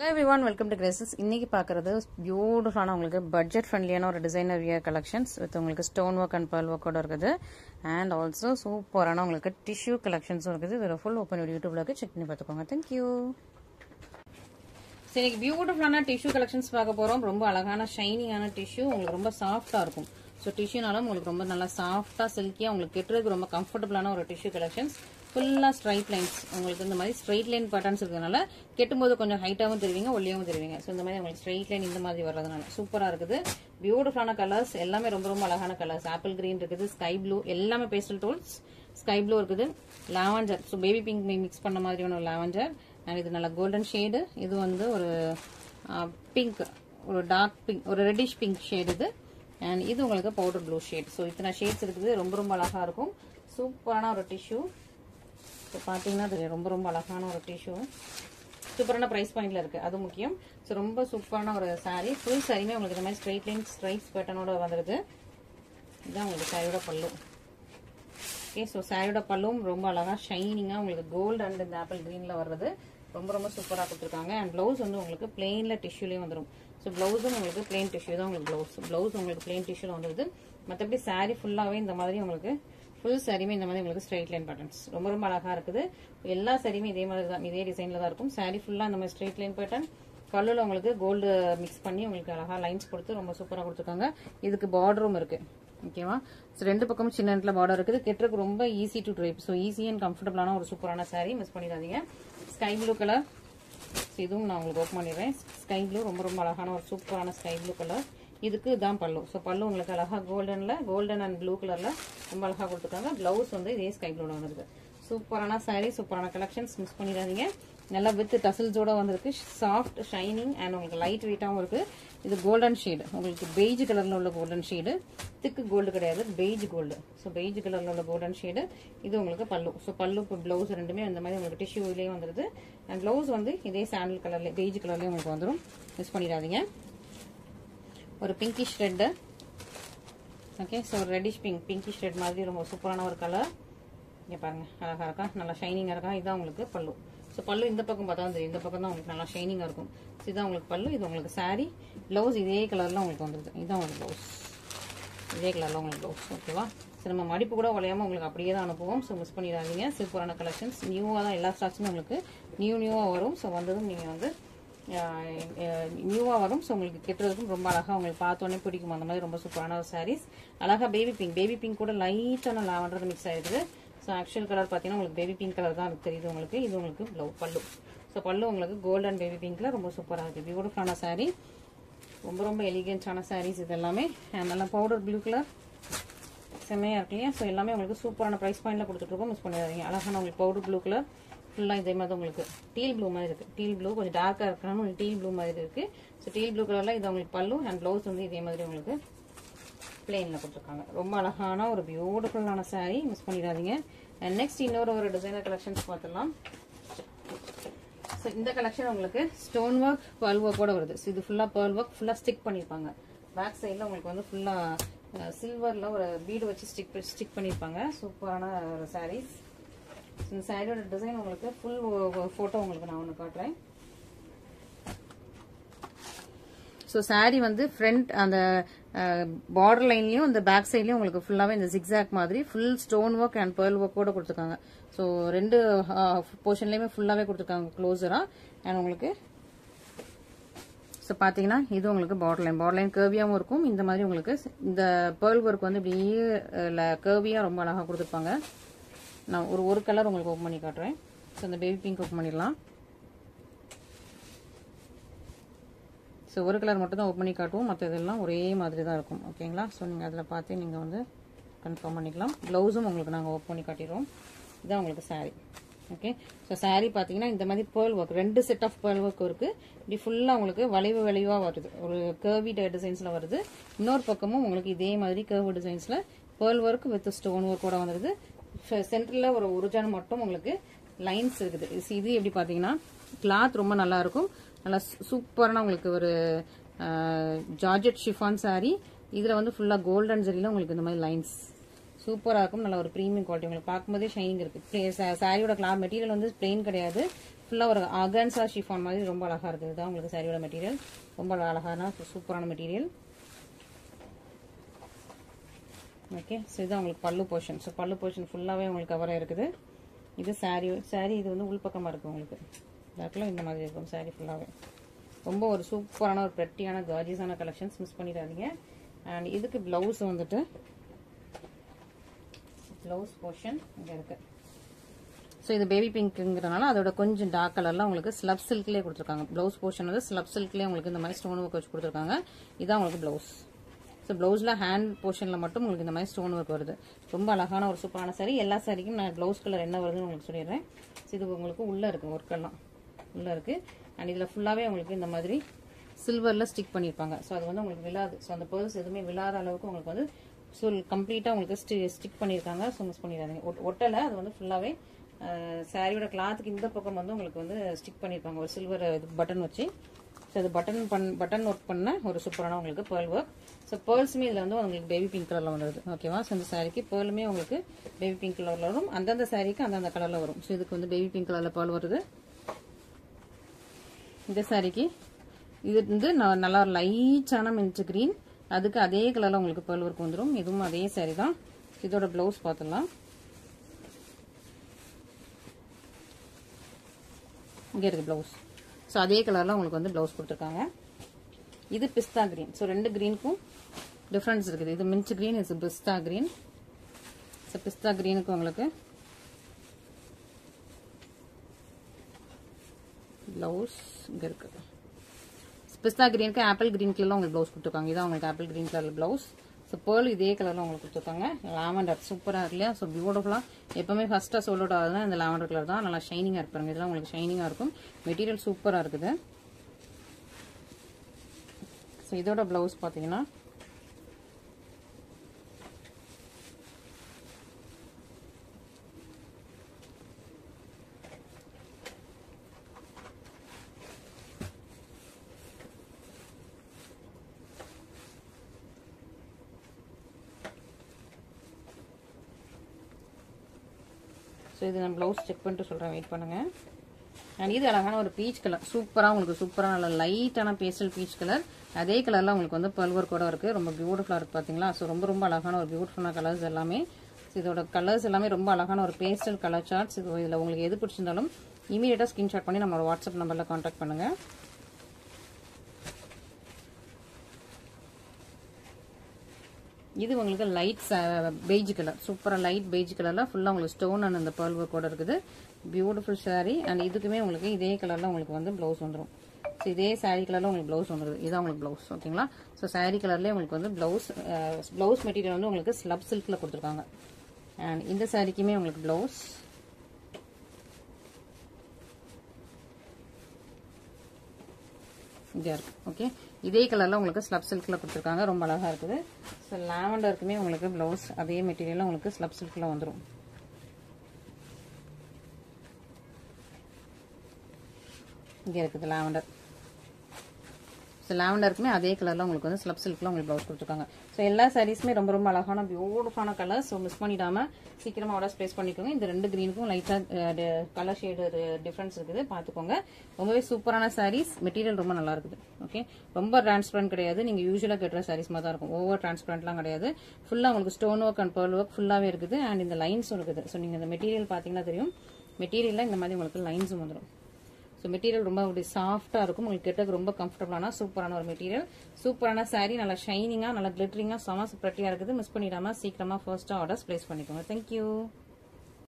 Hello everyone, welcome to Graces. இன்னைக்கு பார்க்கிறது பியூட்டிஃபுல்லான உங்களுக்கு பட்ஜெட் ஃப்ரெண்ட்லியான ஒரு டிசைனர் வியர் கலெக்ஷன்ஸ் வித் உங்களுக்கு ஸ்டோன் ஒர்க் அண்ட் pearl ஒர்க்கோட இருக்குது. அண்ட் ஆல்சோ சூப்பரான உங்களுக்கு டிஷ்யூ கலெக்ஷன்ஸும் இருக்குது. இது ஃபுல் ஓப்பன் யூடியூப்ல இருக்கு, செக் பண்ணி பார்த்துக்கோங்க. தேங்க்யூ. சரி, இன்னைக்கு பியூட்டிஃபுல்லான டிஷ்யூ கலெக்ஷன்ஸ் பார்க்க போறோம். ரொம்ப அழகான ஷைனிங்கான டிஷ்யூ, உங்களுக்கு ரொம்ப சாஃப்டா இருக்கும். ஸோ டிஷ்யூனாலும் உங்களுக்கு ரொம்ப நல்லா சாஃப்டா சில்கியா உங்களுக்கு கெட்டுறதுக்கு ரொம்ப கம்ஃபர்டபுளான ஒரு டிஷ்யூ கலெக்ஷன்ஸ். ஃபுல்லா ஸ்ட்ரைட் லைன்ஸ், உங்களுக்கு இந்த மாதிரி ஸ்ட்ரைட் லைன் பேட்டர்ன்ஸ் இருக்கிறதுனால கெட்டும்போது கொஞ்சம் ஹைட்டாகவும் தெரிவிங்க, ஒல்லியாகவும் தெரிவிங்க. ஸோ இந்த மாதிரி உங்களுக்கு ஸ்ட்ரைட் லைன் இந்த மாதிரி வர்றதுனால சூப்பராக இருக்குது. பியூட்டிஃபுல்லான கலர்ஸ், எல்லாமே ரொம்ப ரொம்ப அழகான கலர்ஸ். ஆப்பிள் கிரீன் இருக்குது, ஸ்கை ப்ளூ, எல்லாமே பேஸ்டல் டோன்ஸ். ஸ்கை ப்ளூ இருக்குது, lavender, so baby pink mix பண்ண மாதிரியான ஒரு லாவெண்டர். அண்ட் இது நல்ல கோல்டன் ஷேடு. இது வந்து ஒரு பிங்க், ஒரு டார்க் பிங்க், ஒரு ரெட்டிஷ் பிங்க் ஷேடு இது. அண்ட் இது உங்களுக்கு பவுடர் ப்ளூ ஷேட். ஸோ இத்தனை ஷேட்ஸ் இருக்குது, ரொம்ப ரொம்ப அழகா இருக்கும். சூப்பரான ஒரு டிஷ்யூ. ஸோ பார்த்தீங்கன்னா அது ரொம்ப ரொம்ப அழகான ஒரு டிஷ்யூ, சூப்பரான ப்ரைஸ் பாயிண்ட்ல இருக்கு, அது முக்கியம். ஸோ ரொம்ப சூப்பரான ஒரு சாரீ. ஃபுல் சாரியுமே உங்களுக்கு இந்த மாதிரி ஸ்ட்ரைட் லைன் ஸ்ட்ரைப்ஸ் பேட்டர்னோட வந்துருது. இதுதான் உங்களுக்கு சாரியோட பல்லு. ஓகே, ஸோ சாரியோட பல்லும் ரொம்ப அழகா ஷைனிங்கா உங்களுக்கு கோல்டு அண்ட் இந்த ஆப்பிள் கிரீன்ல வர்றது ரொம்ப ரொம்ப சூப்பராக கொடுத்துருக்காங்க. அண்ட் பிளவுஸ் வந்து உங்களுக்கு பிளெயின்ல டிஷ்யூலேயே வந்துடும். ஸோ பிளவுஸும் உங்களுக்கு பிளெயின் டிஷ்யூ தான் உங்களுக்கு பிளவுஸ் உங்களுக்கு பிளெயின் டிஷ்யூல வந்துருது. மற்றபடி சாரீ ஃபுல்லாகவே இந்த மாதிரி உங்களுக்கு ஃபுல் சாரியுமே இந்த மாதிரி உங்களுக்கு ஸ்ட்ரைட் லைன் பேட்டர்ன்ஸ் ரொம்ப ரொம்ப அழகா இருக்குது. எல்லா சாரியுமே இதே மாதிரி தான், இதே டிசைன்ல தான் இருக்கும். சாரீ ஃபுல்லா இந்த மாதிரி ஸ்ட்ரைட் லைன் பேட்டர்ன், கல்லுல உங்களுக்கு கோல்டு மிக்ஸ் பண்ணி உங்களுக்கு அழகா லைன்ஸ் கொடுத்து ரொம்ப சூப்பரா கொடுத்துருக்காங்க. இதுக்கு பார்டரும் இருக்கு. ஓகேவா? ஸோ ரெண்டு பக்கமும் சின்ன இடத்துல பார்டர் இருக்குது. கெட்டுறதுக்கு ரொம்ப easy to drape. So easy and கம்ஃபர்டபுளான ஒரு சூப்பரான சாரீ, மிஸ் பண்ணிடாதீங்க. ஸ்கை ப்ளூ கலர், இதுவும் நான் உங்களுக்கு ஓப்பன் பண்ணிடுறேன். ஸ்கை ப்ளூ ரொம்ப ரொம்ப அழகான ஒரு சூப்பரான ஸ்கை ப்ளூ கலர். இதுக்கு இதான் பல்லு. ஸோ பல்லு உங்களுக்கு அழகா கோல்டன் அண்ட் ப்ளூ கலர்ல ரொம்ப அழகா கொடுத்துருக்காங்க. பிளவுஸ் வந்து இதே ஸ்கை ப்ளூல வந்துருக்கு. சூப்பரான சாரீ, சூப்பரான கலெக்ஷன்ஸ், மிஸ் பண்ணிடாதீங்க. நல்லா வித் டசில்ஸோட வந்திருக்கு. சாஃப்ட் ஷைனிங் அண்ட் உங்களுக்கு லைட் வெயிட்டாகவும் இருக்கு. இது கோல்டன் ஷேடு, உங்களுக்கு பெய்ஜ் கலர்ல உள்ள கோல்டன் ஷேடு. திக்கு கோல்டு கிடையாது, பெய்ஜ் கோல்டு. ஸோ பெய்ஜ் கலர்ல உள்ள கோல்டன் ஷேடு. இது உங்களுக்கு பல்லு. ஸோ பல்லு பிளவுஸ் ரெண்டுமே இந்த மாதிரி உங்களுக்கு டிஷ்யூலேயே வந்துருது. அண்ட் பிளவுஸ் வந்து இதே சாண்டல் கலர்ல பெய்ஜ் கலர்லயே உங்களுக்கு வந்துடும், மிஸ் பண்ணிடாதீங்க. ஒரு பிங்கிஷ் ரெட். ஓகே, ஸோ ஒரு ரெட்டிஷ் பிங்கிஷ் ரெட் மாதிரி ரொம்ப சூப்பரான ஒரு கலர். இங்கே பாருங்க, அழகா இருக்கா, நல்லா ஷைனிங்கா இருக்கா. இதுதான் உங்களுக்கு பல்லு. ஸோ பல்லு இந்த பக்கம் பார்த்தா தெரியும், இந்த பக்கம் தான் உங்களுக்கு நல்லா ஷைனிங்கா இருக்கும். ஸோ இதான் உங்களுக்கு பல்லு, இது உங்களுக்கு சாரீ. பிளவுஸ் இதே கலர்ல உங்களுக்கு வந்துருது. இதுதான் உங்களுக்கு பிளவுஸ், இதே கலர்ல உங்களுக்கு பிளவுஸ். ஓகேவா? ஸோ நம்ம மடிப்பு கூட உடையாம உங்களுக்கு அப்படியே தான் அனுப்புவோம். ஸோ மிஸ் பண்ணிடாதீங்க. சூப்பரான கலெக்ஷன்ஸ், நியூவா தான் எல்லா ஸ்டாக்ஸுமே உங்களுக்கு நியூவா வரும். ஸோ வந்ததும் நீங்க வந்து நியூவா வரும். ஸோ உங்களுக்கு கெட்டுறதுக்கும் ரொம்ப அழகா உங்களுக்கு பார்த்தோன்னே பிடிக்கும். அந்த மாதிரி ரொம்ப சூப்பரான ஒரு சாரீஸ். அழகா பேபி பிங்க் கூட லைட்டான லாவெண்டர் மிக்ஸ் ஆயிருக்குது. ஸோ ஆக்சுவல் கலர் பார்த்தீங்கன்னா உங்களுக்கு பேபி பிங்க் கலர் தான் தெரியுது உங்களுக்கு. இது உங்களுக்கு பல்லு. ஸோ பல்லு உங்களுக்கு கோல்டன் பேபி பிங்க்ல ரொம்ப சூப்பராக இருக்கு. பியூட்டிஃபுல்லான சாரீ, ரொம்ப ரொம்ப எலிகென்ட்டான சாரீஸ் இது எல்லாமே. நல்லா பவுடர் ப்ளூ கலர் செம்மையா இருக்கு இல்லையா? ஸோ எல்லாமே உங்களுக்கு சூப்பரான ப்ரைஸ் பாயிண்ட்ல கொடுத்துட்டு இருக்கோம், மிஸ் பண்ணிடாதீங்க. அழகான உங்களுக்கு பவுடர் ப்ளூ கலர் ஃபுல்லாக இதே மாதிரி உங்களுக்கு டீல் ப்ளூ மாதிரி இருக்கு. டீல் ப்ளூ கொஞ்சம் டார்க்காக இருக்கணும், உங்களுக்கு டீல் ப்ளூ மாதிரி இருக்கு. ஸோ டீல் ப்ளூ கலர்ல இது உங்களுக்கு பல்லு. அண்ட் பிளவுஸ் வந்து இதே மாதிரி உங்களுக்கு பிளெயின்ல கொடுத்துருக்காங்க. ரொம்ப அழகான ஒரு பியூட்டிஃபுல்லான சாரீ, மிஸ் பண்ணிடாதீங்க. அண்ட் நெக்ஸ்ட் இன்னொரு ஒரு டிசைனர் கலெக்ஷன்ஸ் பார்த்துடலாம். ஸோ இந்த கலெக்ஷன் உங்களுக்கு ஸ்டோன் ஒர்க் pearl ஒர்க்கோட வருது. ஸோ இது ஃபுல்லா pearl ஒர்க், ஃபுல்லா ஸ்டிக் பண்ணிருப்பாங்க. பேக் சைட்ல உங்களுக்கு வந்து ஃபுல்லா சில்வர்ல ஒரு பீடு வச்சு ஸ்டிக் பண்ணிருப்பாங்க. சூப்பரான ஒரு சாரீஸ். இந்த சாரியோட டிசைன் உங்களுக்கு ஃபுல் போட்டோ உங்களுக்கு நான் ஒன்று காட்டுறேன். ஸோ சாரி வந்து ஃப்ரண்ட் அந்த பார்டர் லைன்லயும் அந்த பேக் சைட்லயும் உங்களுக்கு ஃபுல்லாவே இந்த ஜிக்ஸாக் மாதிரி full stone work and pearl ஒர்க்கோட கொடுத்துருக்காங்க. ஸோ ரெண்டு போர்ஷன்லயுமே ஃபுல்லாவே கொடுத்துருக்காங்க க்ளோஸரா. அண்ட் உங்களுக்கு ஸோ பாத்தீங்கன்னா இது உங்களுக்கு பார்டர் லைன் கர்வியாவும் இருக்கும். இந்த மாதிரி உங்களுக்கு இந்த pearl ஒர்க் வந்து இப்படியே கர்வியா ரொம்ப அழகா கொடுத்துருப்பாங்க. நான் ஒரு கலர் உங்களுக்கு ஓப்பன் பண்ணி காட்டுறேன். ஸோ இந்த பேபி பிங்க் ஓப்பன் பண்ணிடலாம். ஸோ ஒரு கலர் மட்டும் தான் ஓப்பன் பண்ணி காட்டுவோம், மற்ற இதெல்லாம் ஒரே மாதிரி தான் இருக்கும். ஓகேங்களா? ஸோ நீங்கள் அதில் பார்த்து நீங்கள் வந்து கன்ஃபார்ம் பண்ணிக்கலாம். ப்ளவுஸும் உங்களுக்கு நாங்கள் ஓப்பன் பண்ணி காட்டிடுவோம். இதுதான் உங்களுக்கு சாரீ. ஓகே, ஸோ சாரீ பார்த்தீங்கன்னா இந்த மாதிரி pearl ஒர்க், ரெண்டு செட் ஆஃப் pearl ஒர்க் இருக்கு. இப்படி ஃபுல்லாக உங்களுக்கு வளைவாக வருது, ஒரு கர்வி டிசைன்ஸ்ல வருது. இன்னொரு பக்கமும் உங்களுக்கு இதே மாதிரி கர்வ் டிசைன்ஸ்ல pearl ஒர்க் வித் ஸ்டோன் ஒர்க்கோட வந்துருது. சென்டர்ல ஒரு ஒரிஜினல் மட்டும் உங்களுக்கு லைன்ஸ் இருக்குது. இது எப்படி பாத்தீங்கன்னா கிளாத் ரொம்ப நல்லா இருக்கும். நல்லா சூப்பரான உங்களுக்கு ஒரு ஜார்ஜெட் ஷிஃபான் சாரி. இதுல வந்து ஃபுல்லா கோல்டன் ஜரியில உங்களுக்கு இந்த மாதிரி லைன்ஸ் சூப்பரா இருக்கும். நல்ல ஒரு பிரீமியம் குவாலிட்டி, உங்களுக்கு பார்க்கும்போதே ஷைனிங் இருக்கு. சாரியோட கிளாத் மெட்டீரியல் வந்து பிளெயின் கிடையாது, ஃபுல்லாக ஒரு ஆர்கன்ஸா ஷிஃபான் மாதிரி ரொம்ப அழகாக இருக்குது. இதுதான் உங்களுக்கு சாரியோட மெட்டீரியல். ரொம்ப அழகான சூப்பரான மெட்டீரியல். ஓகே, ஸோ இதுதான் உங்களுக்கு பல்லு போர்ஷன். ஸோ பல்லு போர்ஷன் ஃபுல்லாகவே உங்களுக்கு கவராக இருக்குது. இது சாரி இது வந்து உள்பக்கமாக இருக்குது உங்களுக்கு. பேக்கில் இந்த மாதிரி இருக்கும் சாரி ஃபுல்லாகவே. ரொம்ப ஒரு சூப்பரான ஒரு ப்ரெட்டியான கார்ஜியஸான கலெக்ஷன்ஸ், மிஸ் பண்ணிடாதீங்க. அண்ட் இதுக்கு ப்ளவுஸ் வந்துட்டு ப்ளவுஸ் போர்ஷன் இங்கே இருக்குது. ஸோ இது பேபி பிங்க்குங்கிறனால அதோட கொஞ்சம் டார்க் கலர்லாம் உங்களுக்கு ஸ்லப் சில்க்லேயே கொடுத்துருக்காங்க. ப்ளவுஸ் போர்ஷன் வந்து ஸ்லப் சில்க்லேயே உங்களுக்கு இந்த மாதிரி ஸ்டோன் ஒர்க் வச்சு கொடுத்துருக்காங்க. இதான் உங்களுக்கு ப்ளவுஸ். ஸோ ப்ளவுஸில் ஹேண்ட் போர்ஷனில் மட்டும் உங்களுக்கு இந்த மாதிரி ஸ்டோன் ஒர்க் வருது. ரொம்ப அழகான ஒரு சூப்பரான சாரி. எல்லா சாரிக்கும் நான் ப்ளவுஸ் கலர் என்ன வருதுன்னு உங்களுக்கு சொல்லிடுறேன். ஸோ இது உங்களுக்கு உள்ளே இருக்குது, ஒர்க்கெல்லாம் உள்ளே இருக்குது. அண்ட் இதில் ஃபுல்லாகவே உங்களுக்கு இந்த மாதிரி சில்வரில் ஸ்டிக் பண்ணியிருப்பாங்க. ஸோ அது வந்து உங்களுக்கு விழாது. ஸோ அந்த பேர்ஸ் எதுவுமே விழாத அளவுக்கு உங்களுக்கு வந்து ஸோ கம்ப்ளீட்டாக உங்களுக்கு ஸ்டிக் பண்ணியிருக்காங்க. ஸோ மிஸ் பண்ணிடாதீங்க. ஒட்டலை, அது வந்து ஃபுல்லாகவே சாரியோட கிளாத்துக்கு இந்த பக்கம் வந்து உங்களுக்கு வந்து ஸ்டிக் பண்ணியிருப்பாங்க ஒரு சில்வர் பட்டன் வச்சு. ஸோ அது பட்டன் ஒர்க் பண்ண ஒரு சூப்பரான உங்களுக்கு பேர்ல் ஒர்க். ஸோ பேர்ல்ஸுமே இதில் வந்து உங்களுக்கு பேபி பிங்க் கலரில் வந்துடுது. ஓகேவா? ஸோ இந்த சாரிக்கு பேர்லுமே உங்களுக்கு பேபி பிங்க் கலரில் வரும். அந்தந்த சாரிக்கு அந்தந்த கலரில் வரும். ஸோ இதுக்கு வந்து பேபி பிங்க் கலரில் பேர்ல் வருது. இந்த சாரிக்கு இது வந்து நல்லா லைட்டான மின்ட் கிரீன், அதுக்கு அதே கலரில் உங்களுக்கு பேர்ல் ஒர்க் வந்துடும். இதுவும் அதே சாரி தான். இதோட ப்ளவுஸ் பார்த்துடலாம். இங்கே இருக்குது ப்ளவுஸ். ஸோ அதே கலரில் உங்களுக்கு வந்து ப்ளவுஸ் கொடுத்துருக்காங்க. இது பிஸ்தா கிரீன். ஸோ ரெண்டு க்ரீனுக்கும் டிஃப்ரென்ஸ் இருக்குது. இது மின்ட் கிரீன், இது பிஸ்தா கிரீன். ஸோ பிஸ்தா கிரீனுக்கு உங்களுக்கு ப்ளவுஸ் இங்கே இருக்குது. பிஸ்தா கிரீனுக்கு ஆப்பிள் கிரீன் கலரில் உங்களுக்கு ப்ளவுஸ் கொடுத்துருக்காங்க. இதான் உங்களுக்கு apple green colour blouse. So pearl இதே கலரில் உங்களுக்கு கொடுத்துருக்காங்க. லாவெண்டர் சூப்பராக இருக்கு இல்லையா? ஸோ பியூட்டிஃபுல்லாக எப்பவுமே ஃபஸ்ட்டாக சோல்ட் அவுட் ஆகுதுன்னா இந்த லாவெண்டர் கலர் தான். நல்லா ஷைனிங்காக இருப்பாங்க. இதெல்லாம் உங்களுக்கு ஷைனிங்காக இருக்கும். மெட்டீரியல் சூப்பராக இருக்குது. ஸோ இதோட ப்ளவுஸ் பார்த்தீங்கன்னா ஸோ இது நான் ப்ளவுஸ் செக் பண்ணிட்டு சொல்கிறேன், வெயிட் பண்ணுங்கள். அண்ட் இது அழகான ஒரு பீச் கலர். சூப்பராக உங்களுக்கு சூப்பராக நல்ல லைட்டான பேஸ்டல் பீச் கலர். அதே கலரில் உங்களுக்கு வந்து பேர்ல் ஒர்க் கூட இருக்குது. ரொம்ப பியூட்டிஃபுல்லாக இருக்குது பார்த்தீங்களா? ஸோ ரொம்ப ரொம்ப அழகான ஒரு பியூட்டிஃபுல்லான கலர்ஸ் எல்லாமே. ஸோ இதோட கலர்ஸ் எல்லாமே ரொம்ப அழகான ஒரு பேஸ்டல் கலர் சார்ட்ஸ். இது இதில் உங்களுக்கு எது பிடிச்சிருந்தாலும் இமீடியட்டாக ஸ்க்ரீன்ஷாட் பண்ணி நம்மளோட வாட்ஸ்அப் நம்பரில் கான்டாக்ட் பண்ணுங்கள். இது உங்களுக்கு லைட் பெய்ஜ் கலர். சூப்பராக லைட் பெய்ஜ் கலரில் ஃபுல்லாக உங்களுக்கு ஸ்டோன் அண்ட் அந்த பேர்ல் ஒர்க் கூட இருக்குது. பியூட்டிஃபுல் சாரீ. அண்ட் இதுக்குமே உங்களுக்கு இதே கலரில் உங்களுக்கு வந்து ப்ளவுஸ் வந்துடும். ஸோ இதே சாரீ கலரில் உங்களுக்கு ப்ளவுஸ் வந்துடுது. இதுதான் உங்களுக்கு ப்ளவுஸ். ஓகேங்களா? ஸோ சாரீ கலர்லேயே உங்களுக்கு வந்து ப்ளவுஸ் மெட்டீரியல் வந்து உங்களுக்கு ஸ்லப் சில்கில் கொடுத்துருக்காங்க. அண்ட் இந்த சாரீக்குமே உங்களுக்கு ப்ளவுஸ் இங்கே இருக்கு. ஓகே, இதே கலரில் உங்களுக்கு ஸ்லப் சில்கில் கொடுத்துருக்காங்க. ரொம்ப அழகாக இருக்குது. ஸோ லாவெண்டருக்குமே உங்களுக்கு ப்ளவுஸ் அதே மெட்டீரியலில் உங்களுக்கு ஸ்லப் சில்கில் வந்துடும். இங்கே இருக்குது லாவெண்டர். ஸோ லாவெண்டருக்குமே அதே கலரில் உங்களுக்கு வந்து ஸ்லப் சில்கில் உங்களுக்கு ப்ளவுஸ் கொடுத்துருக்காங்க. ஸோ எல்லா சாரீஸுமே ரொம்ப ரொம்ப அழகான பியூட்டிஃபுல்லான கலர். ஸோ மிஸ் பண்ணிடாமல் சீக்கிரமாக ஆர்டர் ப்ளேஸ் பண்ணிக்கோங்க. இந்த ரெண்டு க்ரீனுக்கும் லைட்டாக கலர் ஷேடு டிஃப்ரென்ஸ் இருக்குது, பார்த்துக்கோங்க. ரொம்பவே சூப்பரான சாரீஸ். மெட்டீரியல் ரொம்ப நல்லா இருக்குது. ஓகே, ரொம்ப டிரான்ஸ்பரண்ட் கிடையாது. நீங்கள் யூஸ்வலாக கட்டுற சாரீஸ் மாதிரி தான் இருக்கும். ஓவர் டிரான்ஸ்பரண்ட்லாம் கிடையாது. ஃபுல்லாக உங்களுக்கு stone work and pearl work ஃபுல்லாகவே இருக்குது. அண்ட் இந்த லைன்ஸும் இருக்குது. ஸோ நீங்கள் இந்த மெட்டீரியல் பார்த்தீங்கன்னா தெரியும். மெட்டீரியலில் இந்த மாதிரி உங்களுக்கு லைன்ஸும் வந்துடும். ஸோ மெட்டீரியல் ரொம்ப அப்படி சாஃப்டாக இருக்கும். உங்களுக்கு கெட்டது ரொம்ப கம்ஃபர்டபுளான சூப்பரான ஒரு மெட்டீரியல். சூப்பரான சாரீ. நல்லா ஷைனிங்காக நல்லா கிளிட்டரிங்காக செம ப்ரெட்டியாக இருக்குது. மிஸ் பண்ணிடாமல் சீக்கிரமாக ஃபர்ஸ்ட்டாக ஆர்டர்ஸ் ப்ளேஸ் பண்ணிக்கோங்க. தேங்க்யூ.